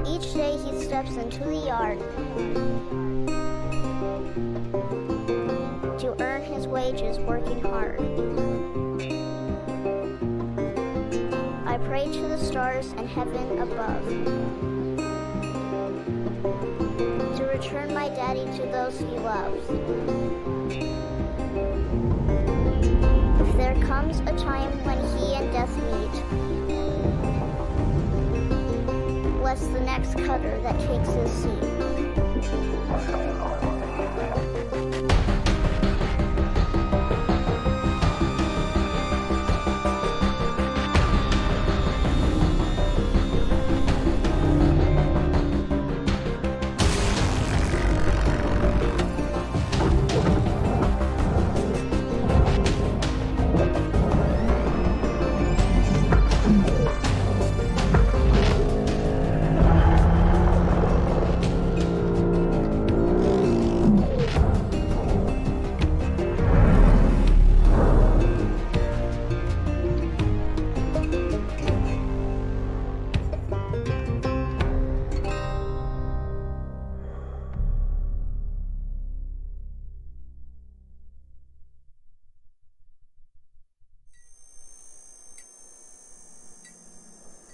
Each day he steps into the yard to earn his wages working hard. I pray to the stars and heaven above to return my daddy to those he loves. If there comes a time when he and death meet, bless the next cutter that takes his seat.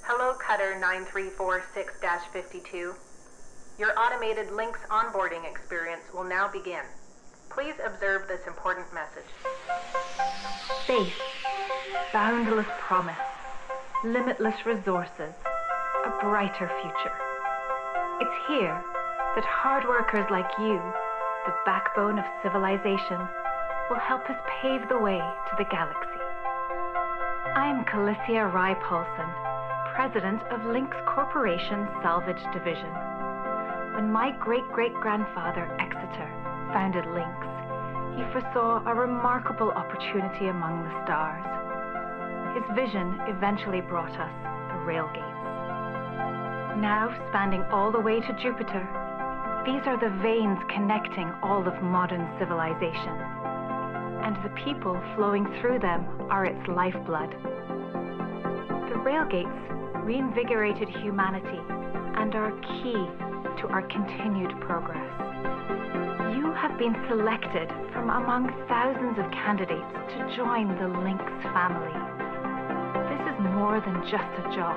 Hello, Cutter 9346-52. Your automated Lynx onboarding experience will now begin. Please observe this important message. Faith, boundless promise, limitless resources, a brighter future. It's here that hard workers like you, the backbone of civilization, will help us pave the way to the galaxy. I'm Calicia Rye Paulson, President of Lynx Corporation Salvage Division. When my great-great-grandfather Exeter founded Lynx, he foresaw a remarkable opportunity among the stars. His vision eventually brought us the railgates. Now spanning all the way to Jupiter, these are the veins connecting all of modern civilization, and the people flowing through them are its lifeblood. The railgates reinvigorated humanity and are key to our continued progress. You have been selected from among thousands of candidates to join the Lynx family. This is more than just a job.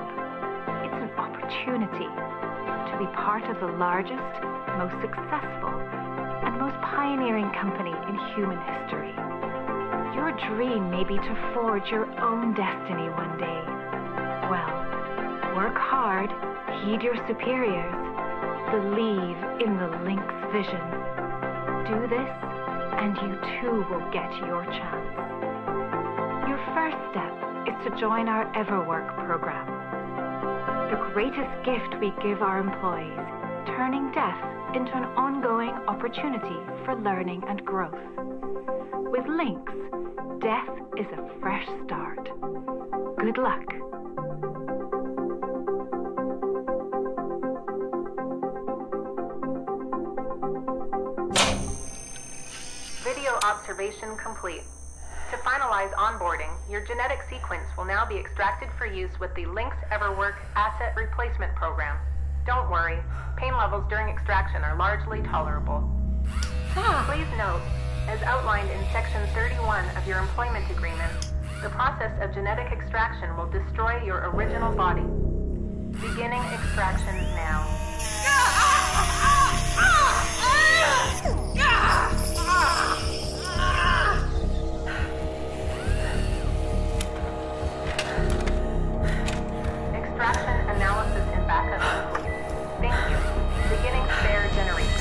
It's an opportunity to be part of the largest, most successful, and most pioneering company in human history. Your dream may be to forge your own destiny one day. Well, work hard, heed your superiors, believe in the Lynx vision. Do this, and you too will get your chance. Your first step is to join our EverWork program, the greatest gift we give our employees, turning death into an ongoing opportunity for learning and growth. With Lynx, death is a fresh start. Good luck. Video observation complete. To finalize onboarding, your genetic sequence will now be extracted for use with the Lynx EverWork Asset Replacement Program. Don't worry, pain levels during extraction are largely tolerable. Please note, as outlined in Section 31 of your employment agreement, the process of genetic extraction will destroy your original body. Beginning extraction now. Extraction analysis and backup complete. Thank you. Beginning spare generation.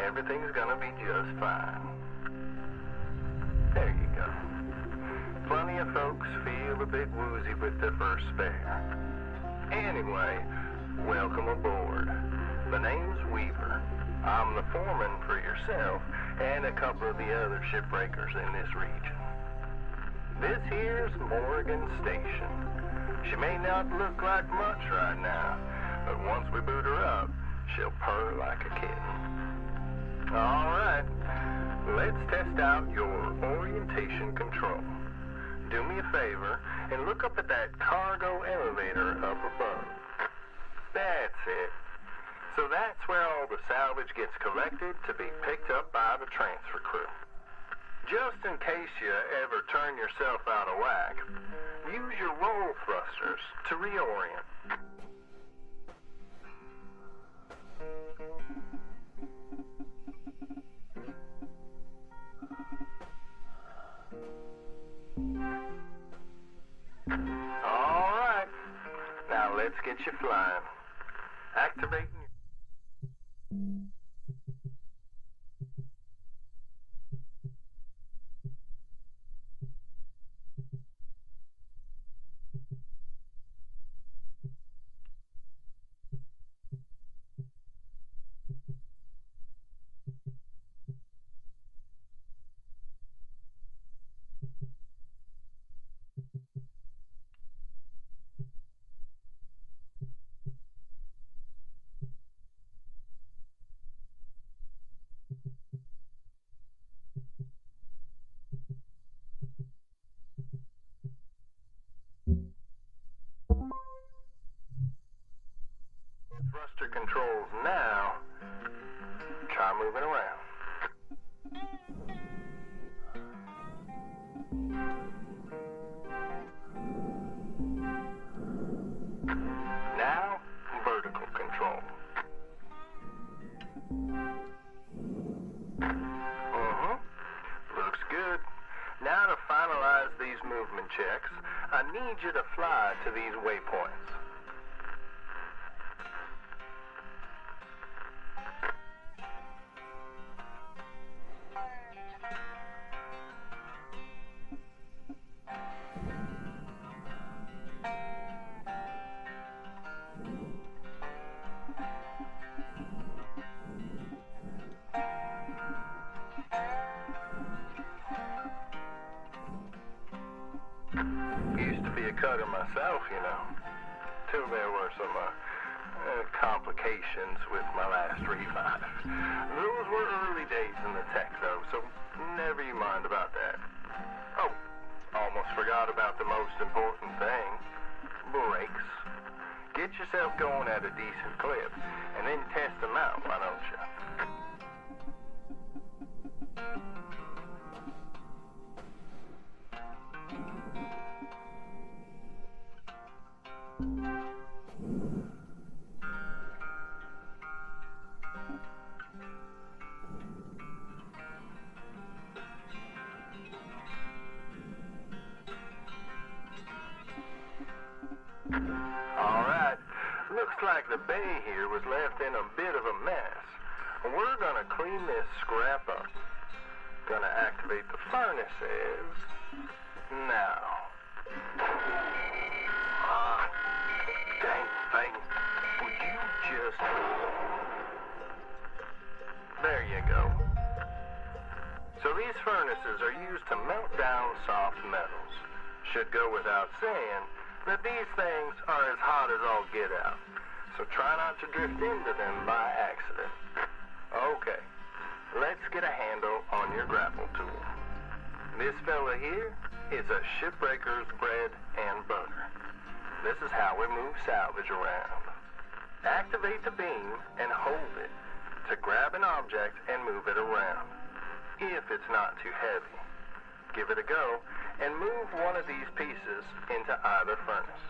Everything's gonna be just fine. There you go. Plenty of folks feel a bit woozy with their first spare. Anyway, welcome aboard. The name's Weaver. I'm the foreman for yourself and a couple of the other shipbreakers in this region. This here's Morgan Station. She may not look like much right now, but once we boot her up, she'll purr like a kitten. All right, let's test out your orientation control. Do me a favor and look up at that cargo elevator up above. That's it. So that's where all the salvage gets collected to be picked up by the transfer crew. Just in case you ever turn yourself out of whack, use your roll thrusters to reorient. All right, now let's get you flying. Activating. Thruster controls now. Try moving around. Now, vertical control. Looks good. Now to finalize these movement checks, I need you to fly to these waypoints. Used to be a cutter myself, you know, till there were some complications with my last revive. Those were early days in the tech, though, so never you mind about that. Oh, almost forgot about the most important thing, brakes. Get yourself going at a decent clip, and then test them out, why don't you? All right, looks like the bay here was left in a bit of a mess. We're gonna clean this scrap up. Gonna activate the furnaces now. Dang thing, would you just... There you go. So these furnaces are used to melt down soft metals. Should go without saying that these things are as hot as all get out. So try not to drift into them by accident. Okay, let's get a handle on your grapple tool. This fella here is a shipbreaker's bread and butter. This is how we move salvage around. Activate the beam and hold it to grab an object and move it around. If it's not too heavy, give it a go and move one of these pieces into either furnace.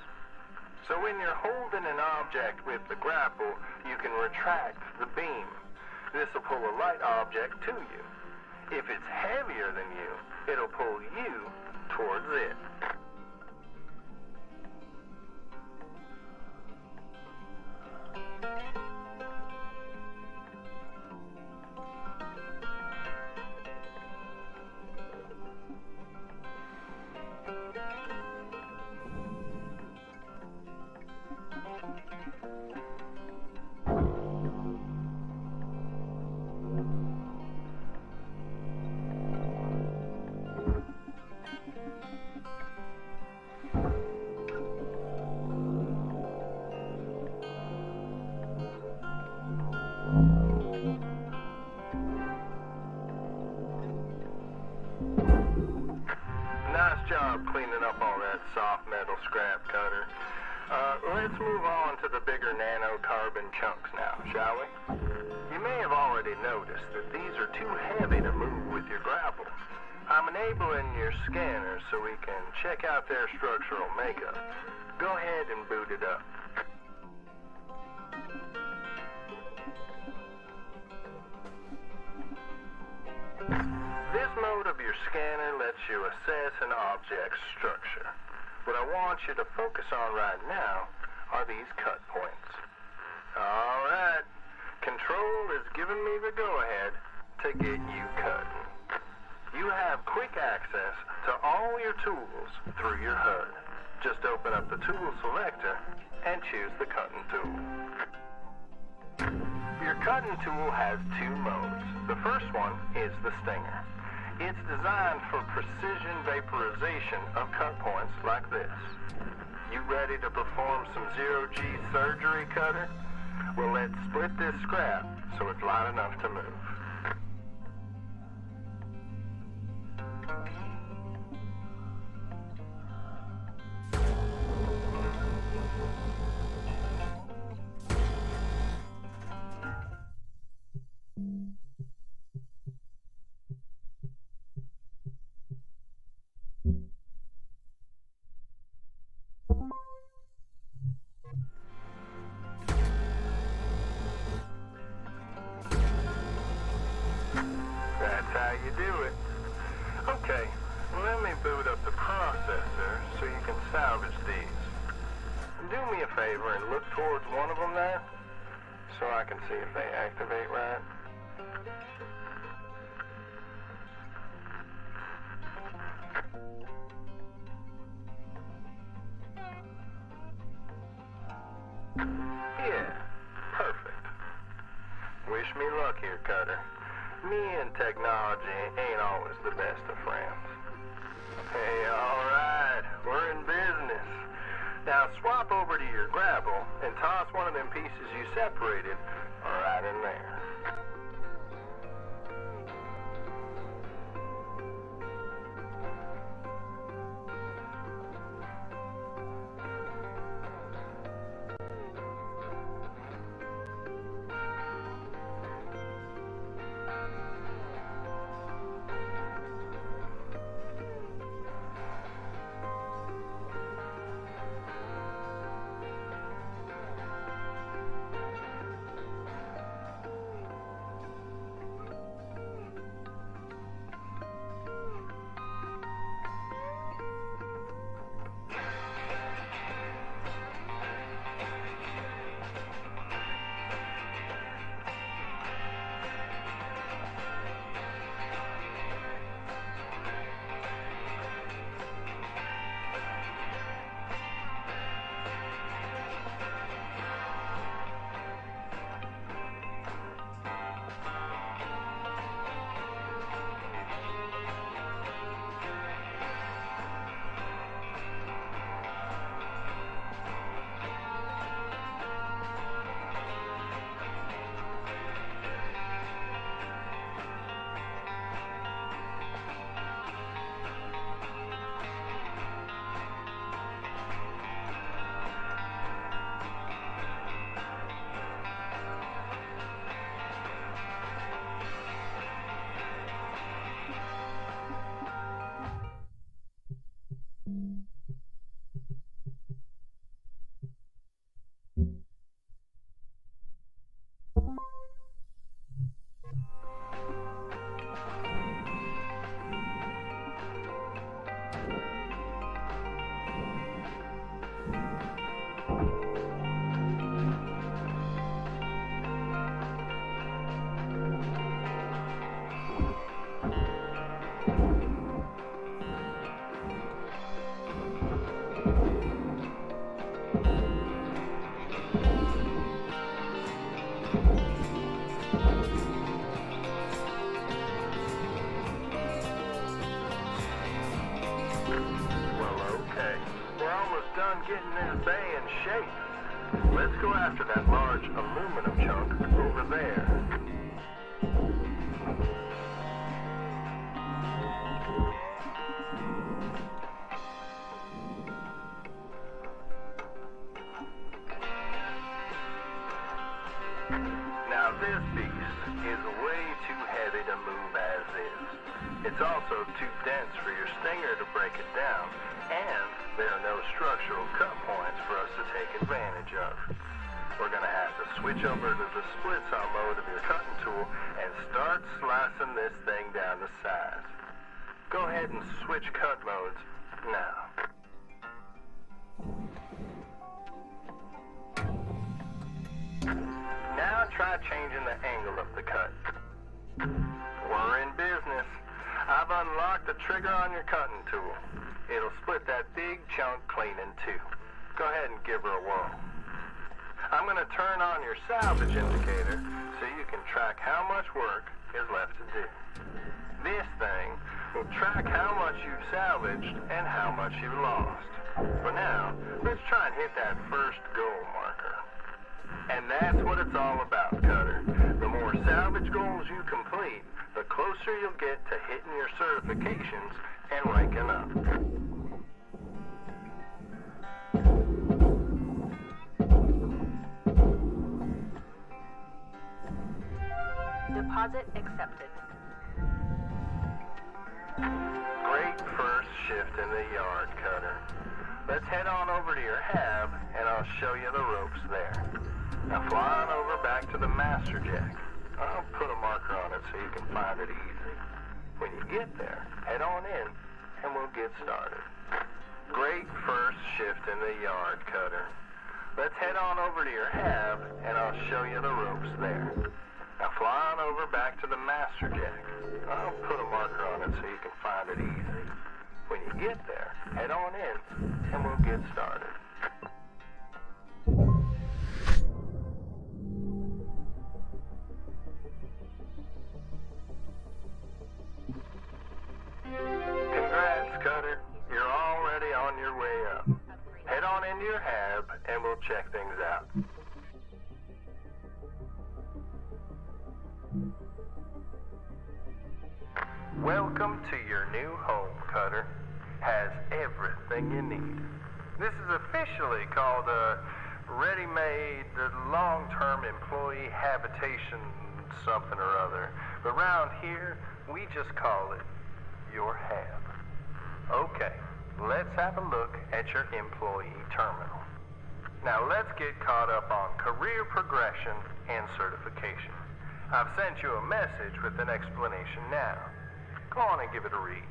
So when you're holding an object with the grapple, you can retract the beam. This will pull a light object to you. If it's heavier than you, it'll pull you towards it. Nice job cleaning up all that soft metal scrap, Cutter. Let's move on to the bigger nanocarbon chunks now, shall we? You may have already noticed that these are too heavy to move with your grapple. I'm enabling your scanners so we can check out their structural makeup. Go ahead and boot it up. This mode of your scanner lets you assess an object's structure. What I want you to focus on right now are these cut points. All right, Control is giving me the go-ahead to get you cutting. You have quick access to all your tools through your HUD. Just open up the tool selector and choose the cutting tool. Your cutting tool has two modes. The first one is the stinger. It's designed for precision vaporization of cut points like this. You ready to perform some zero-G surgery, Cutter? Well, let's split this scrap so it's light enough to move. That's how you do it. Okay, let me boot up the processor so you can salvage these. Do me a favor and look towards one of them there so I can see if they activate right. Yeah, perfect. Wish me luck here, Cutter. Me and technology ain't always the best of friends. Hey, all right, we're in business. Now swap over to your grapple and toss one of them pieces you separated right in there. getting this A in shape. Let's go after that large aluminum chunk over there. Now this beast is way too heavy to move as is. It's also too dense for your stinger to break it down, and there are no structural cut points for us to take advantage of. We're going to have to switch over to the split saw mode of your cutting tool and start slicing this thing down to size. Go ahead and switch cut modes now. Now try changing the angle of the cut. We're in business. I've unlocked the trigger on your cutting tool. It'll split that big chunk clean in two. Go ahead and give her a whirl. I'm going to turn on your salvage indicator so you can track how much work is left to do. This thing will track how much you've salvaged and how much you've lost. For now, let's try and hit that first goal marker. And that's what it's all about, Cutter. The more salvage goals you complete, the closer you'll get to hitting your certifications and ranking up. Deposit accepted. Great first shift in the yard, Cutter. Let's head on over to your hab, and I'll show you the ropes there. Now fly on over back to the master jack. I'll put a marker on it so you can find it easy. When you get there, head on in, and we'll get started. Great first shift in the yard, Cutter. Let's head on over to your hab, and I'll show you the ropes there. Now fly on over back to the master jack. I'll put a marker on it so you can find it easy. When you get there, head on in, and we'll get started. Congrats, Cutter. You're already on your way up. Head on into your hab, and we'll check things out. Welcome to your new home, Cutter. Has everything you need. This is officially called a ready-made long-term employee habitation something or other. But around here, we just call it your hab. Okay, let's have a look at your employee terminal. Now let's get caught up on career progression and certification. I've sent you a message with an explanation now. Go on and give it a read.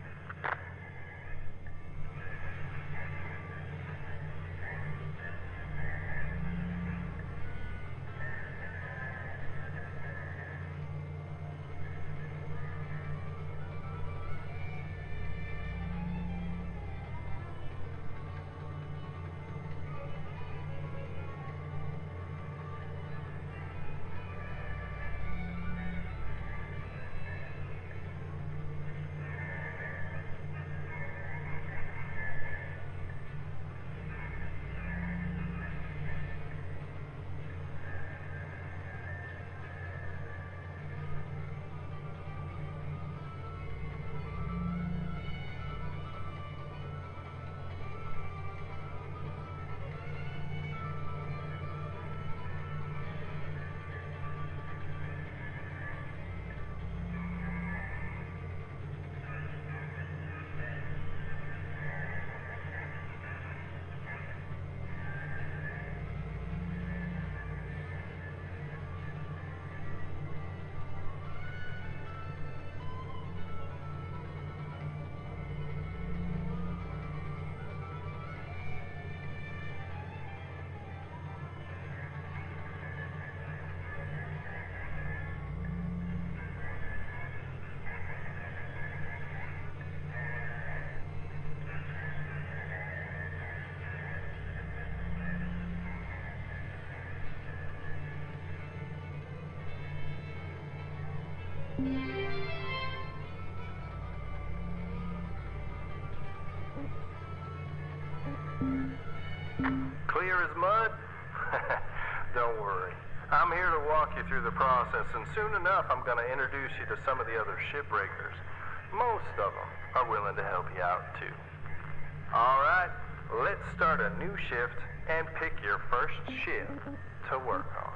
clear as mud? Don't worry. I'm here to walk you through the process, and soon enough I'm going to introduce you to some of the other shipbreakers. Most of them are willing to help you out, too. All right, let's start a new shift and pick your first ship to work on.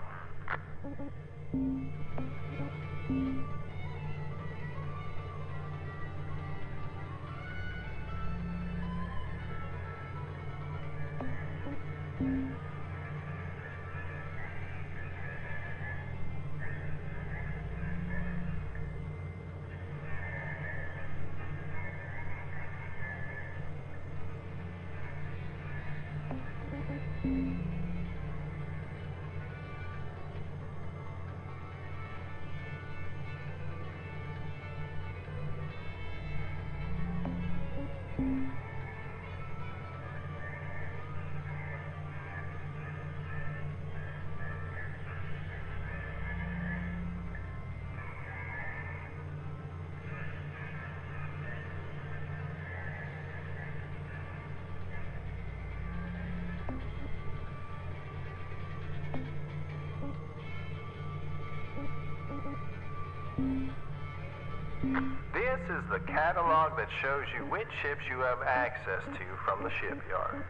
This is the catalog that shows you which ships you have access to from the shipyard.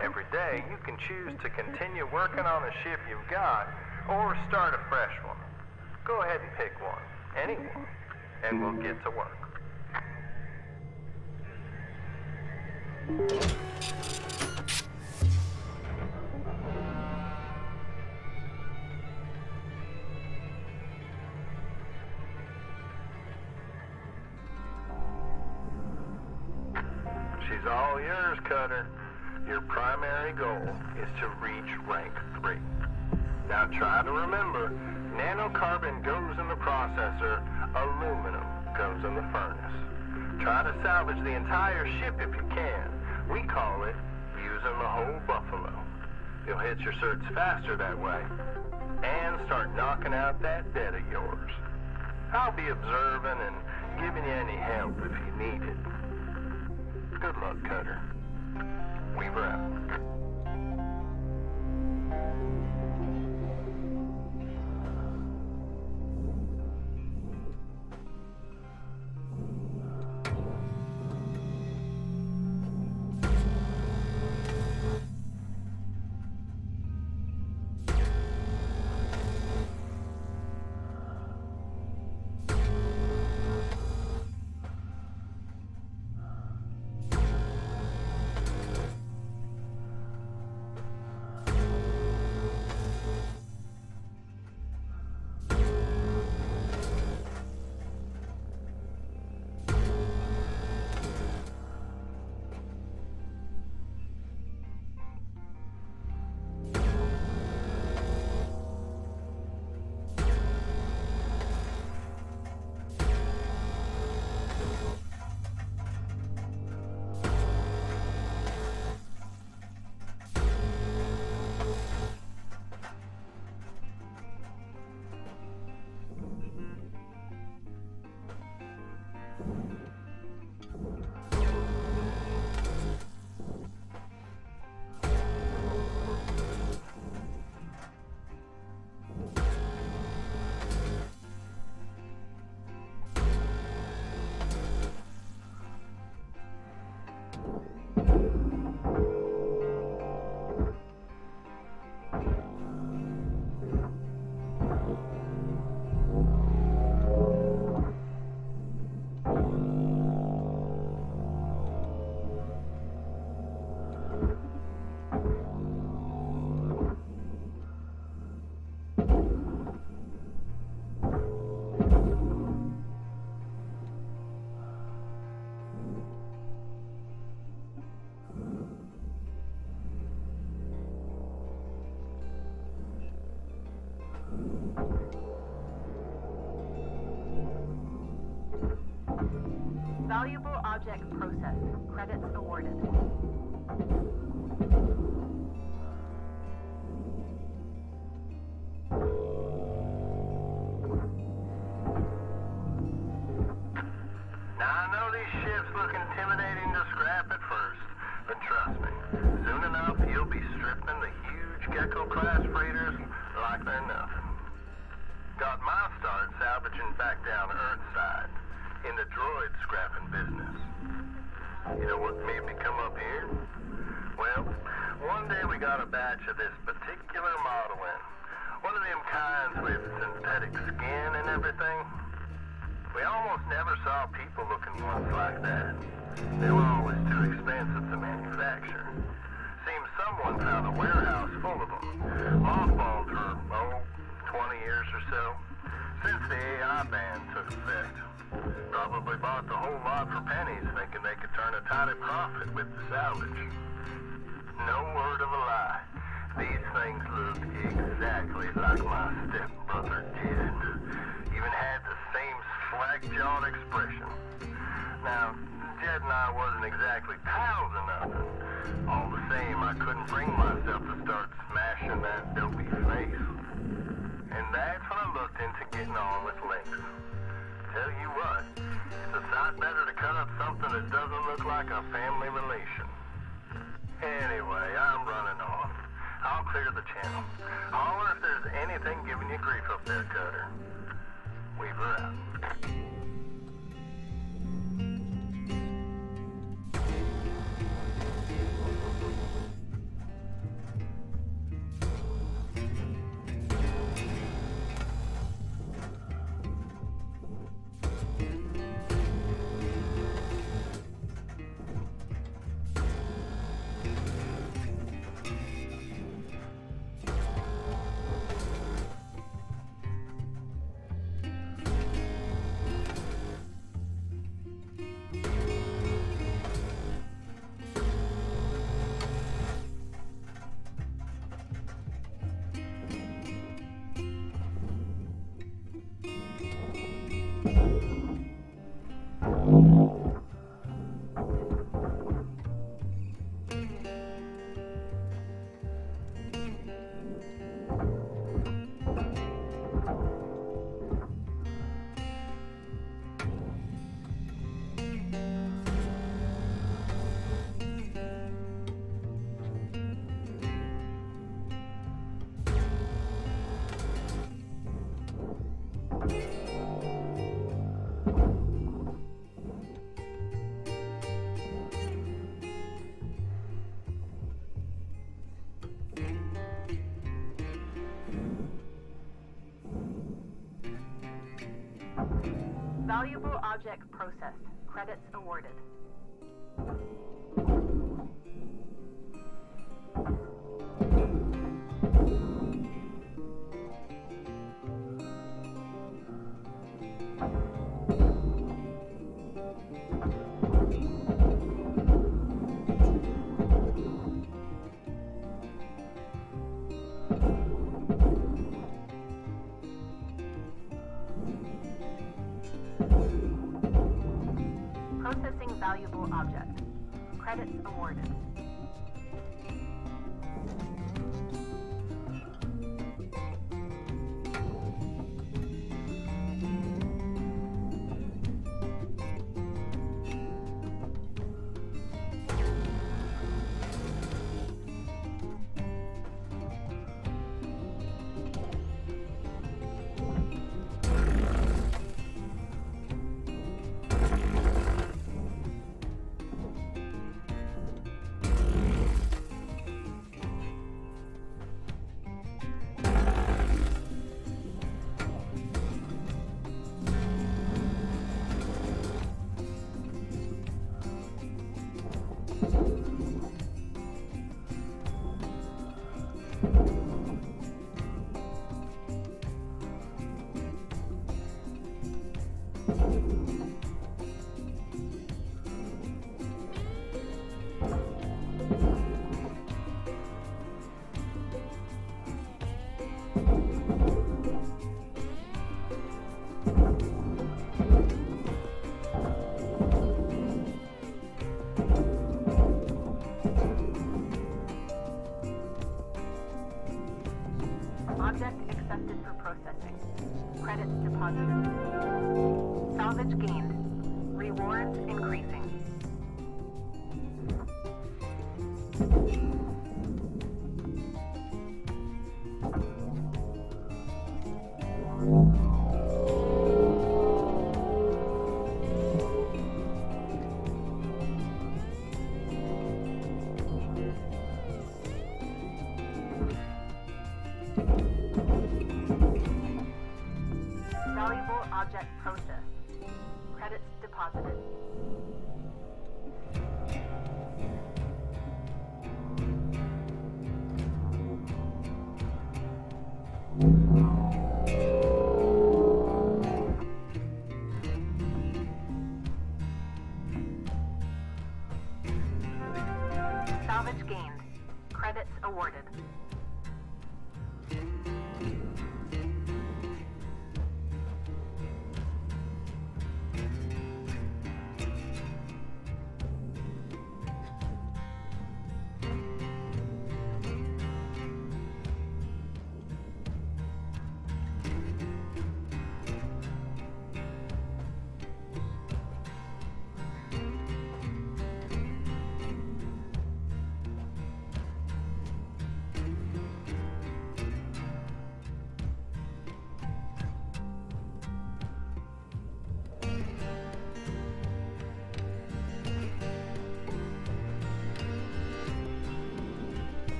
Every day, you can choose to continue working on a ship you've got or start a fresh one. Go ahead and pick one, anyone, and we'll get to work. She's all yours, Cutter. Your primary goal is to reach rank 3. Now try to remember, nanocarbon goes in the processor, aluminum goes in the furnace. Try to salvage the entire ship if you can. We call it using the whole buffalo. You'll hit your certs faster that way, and start knocking out that debt of yours. I'll be observing and giving you any help if you need it. Good luck, Cutter. Weaver out. Valuable object processed. Credits awarded. Now, I know these ships look intimidating to scrap at first, but trust me, soon enough you'll be stripping the huge fortune back down Earthside in the droid scrapping business. You know what made me come up here? Well, one day we got a batch of this particular model in. One of them kinds with synthetic skin and everything. We almost never saw people looking ones like that. They were always too expensive to manufacture. Seems someone found a warehouse full of them, mothballed for, 20 years or so, since the AI ban took effect. Probably bought the whole lot for pennies, thinking they could turn a tidy profit with the salvage. No word of a lie. These things looked exactly like my stepbrother did. Even had the same slack-jawed expression. Now, Jed and I wasn't exactly pals or nothing. All the same, I couldn't bring myself to start smashing that dopey face. And that's when I looked into getting on with Lynx. Tell you what, it's a sight better to cut up something that doesn't look like a family relation. Anyway, I'm running on. I'll clear the channel. Holler if there's anything giving you grief up there, Cutter. Weaver out. Valuable object processed. Credits awarded. Processing valuable object. Credits awarded. Object accepted for processing. Credits deposited. Salvage gained. Rewards increasing. object processed. Credits deposited. Salvage gained. Credits awarded.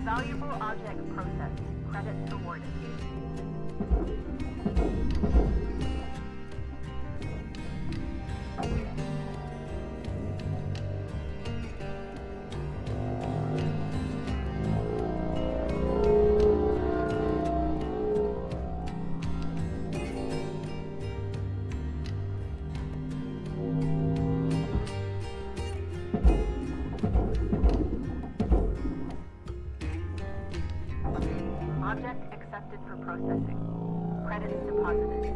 Valuable object processed. Credits awarded. Object accepted for processing. Credits deposited.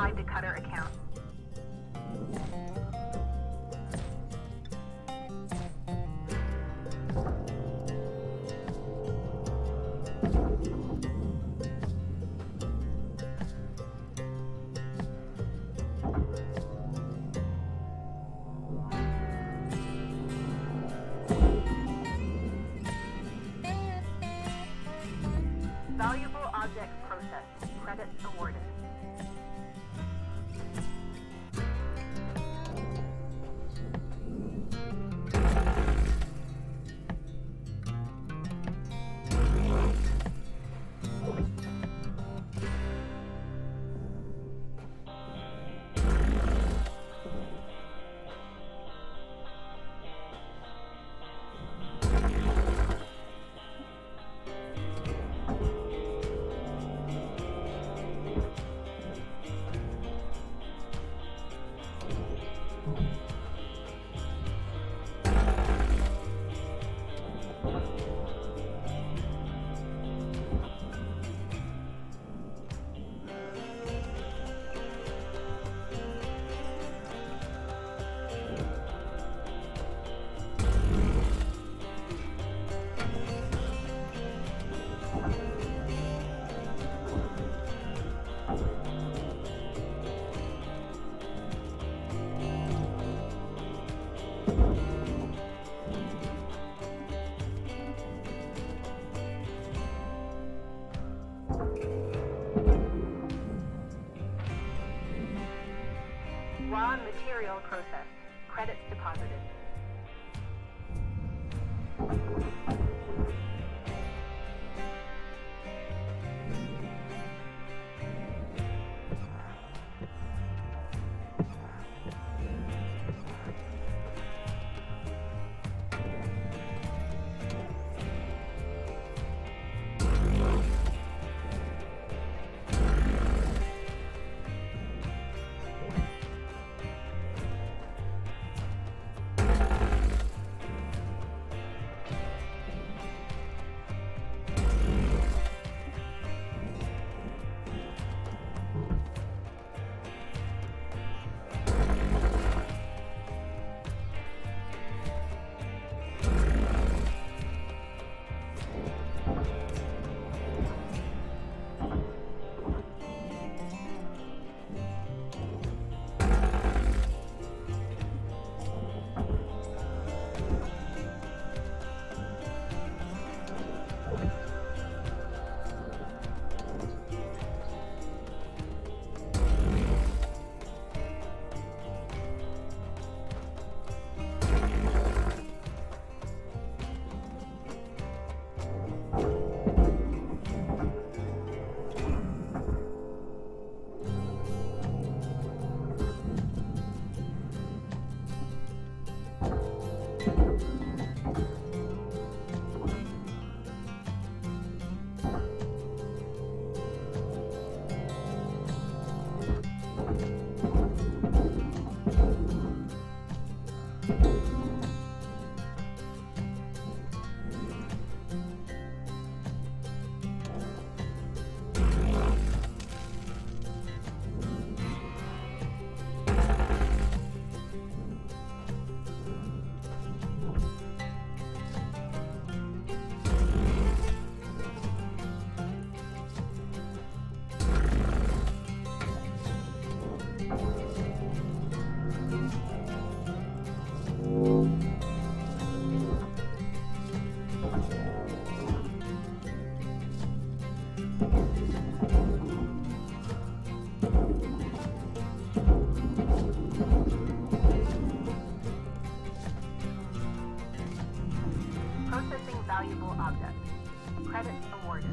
applied to Cutter account. Valuable object processed. Credits awarded. Raw material processed. Credits deposited. Processing valuable objects. Credits awarded.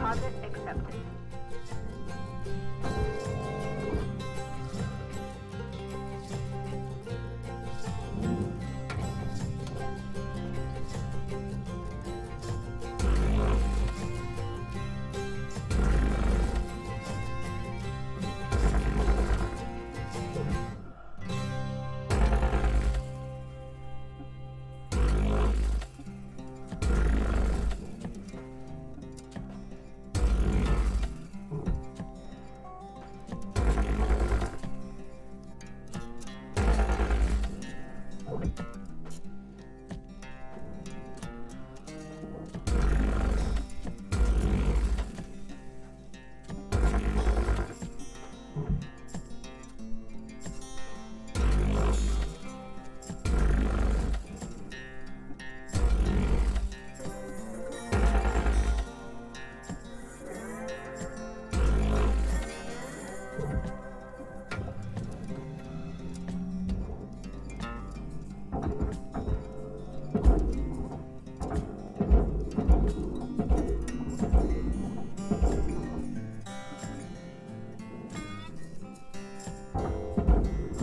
Deposit accepted.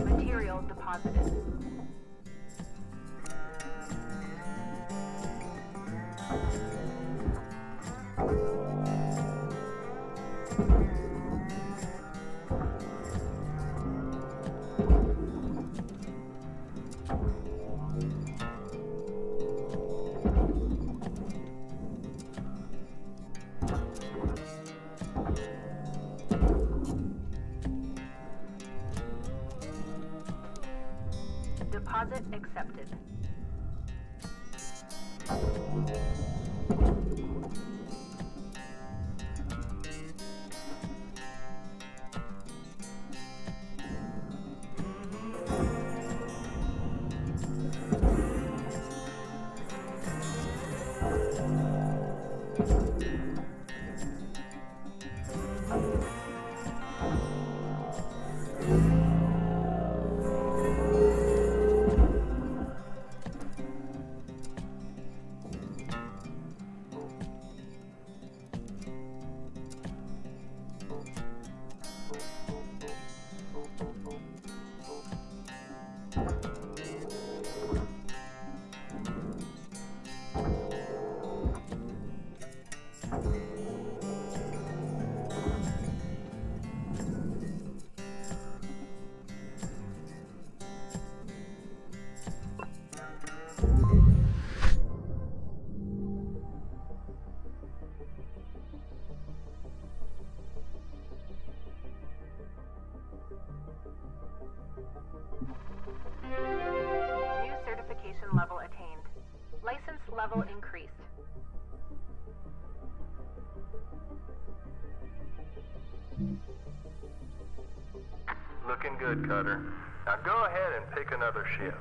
Material deposited. Deposit accepted. New certification level attained. License level increased. Looking good, Cutter. Now go ahead and pick another ship.